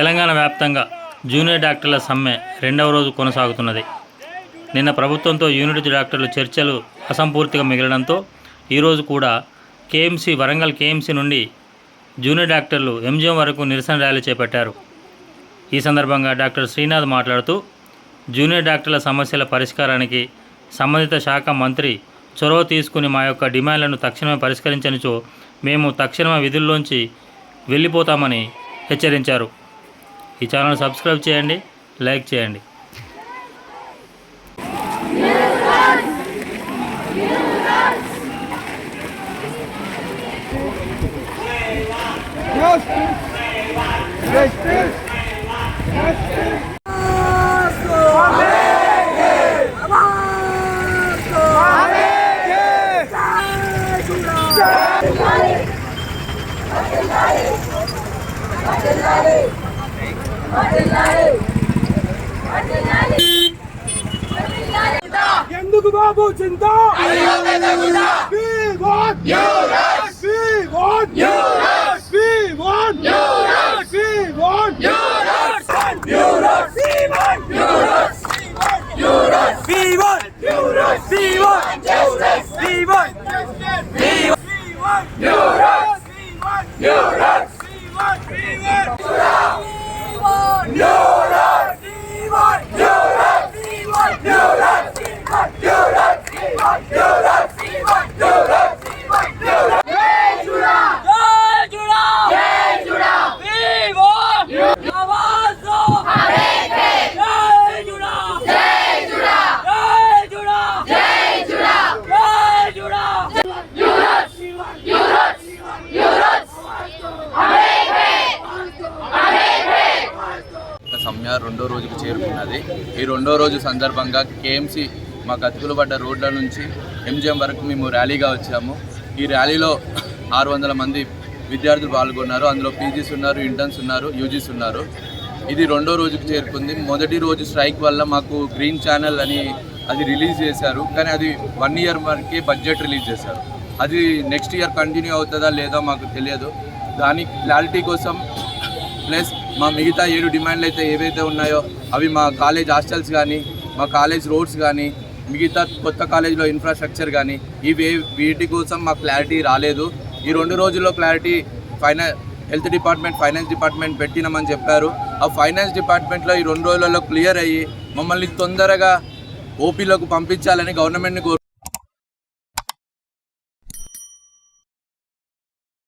తెలంగాణ వ్యాప్తంగా జూనియర్ డాక్టర్ల సమ్మె రెండవ రోజు కొనసాగుతున్నది. నిన్న ప్రభుత్వంతో యూనిట్ డాక్టర్లు చర్చలు అసంపూర్తిగా మిగలడంతో ఈరోజు కూడా వరంగల్ కేఎంసీ నుండి జూనియర్ డాక్టర్లు ఎంజిఎం వరకు నిరసన ర్యాలీ చేపట్టారు. ఈ సందర్భంగా డాక్టర్ శ్రీనాథ్ మాట్లాడుతూ, జూనియర్ డాక్టర్ల సమస్యల పరిష్కారానికి సంబంధిత శాఖ మంత్రి చొరవ తీసుకుని మా యొక్క డిమాండ్లను తక్షణమే పరిష్కరించనిచో మేము తక్షణమే విధుల్లోంచి వెళ్ళిపోతామని హెచ్చరించారు. ఈ ఛానల్ సబ్స్క్రైబ్ చేయండి, లైక్ చేయండి. ఎందుకు బాబు చింత? We want new rights. We want new rights. We want new rights. We want new rights. New rights. We want new rights. We want new rights. We want new rights. We want justice. We want justice. We want new rights. We want new rights. We want new rights. We want new rights. We want new rights. We want new rights. సమ్మె రెండో రోజుకు చేరుకున్నది. ఈ రెండో రోజు సందర్భంగా KMC మా గతుకులు పడ్డ రోడ్ల నుంచి ఎంజిఎం వరకు మేము ర్యాలీగా వచ్చాము. ఈ ర్యాలీలో 600 మంది విద్యార్థులు పాల్గొన్నారు. అందులో పీజీస్ ఉన్నారు, ఇంటర్న్స్ ఉన్నారు, యూజీస్ ఉన్నారు. ఇది రెండో రోజుకు చేరుకుంది. మొదటి రోజు స్ట్రైక్ వల్ల మాకు గ్రీన్ ఛానల్ అని అది రిలీజ్ చేశారు, కానీ అది 1 ఇయర్ వరకే బడ్జెట్ రిలీజ్ చేశారు. అది నెక్స్ట్ ఇయర్ కంటిన్యూ అవుతుందా లేదా మాకు తెలియదు. దాని క్లారిటీ కోసం ప్లస్ మా మిగతా 7 డిమాండ్లు అయితే ఏవైతే ఉన్నాయో అవి మా కాలేజ్ హాస్టల్స్ కానీ, మా కాలేజ్ రోడ్స్ కానీ, మిగతా కొత్త కాలేజ్లో ఇన్ఫ్రాస్ట్రక్చర్ కానీ వీటి కోసం మాకు క్లారిటీ రాలేదు. ఈ 2 రోజుల్లో clarity health department, finance department పెట్టినామని చెప్పారు. ఆ ఫైనాన్స్ డిపార్ట్మెంట్లో ఈ 2 రోజులలో క్లియర్ అయ్యి మమ్మల్ని తొందరగా ఓపీలోకి పంపించాలని గవర్నమెంట్ని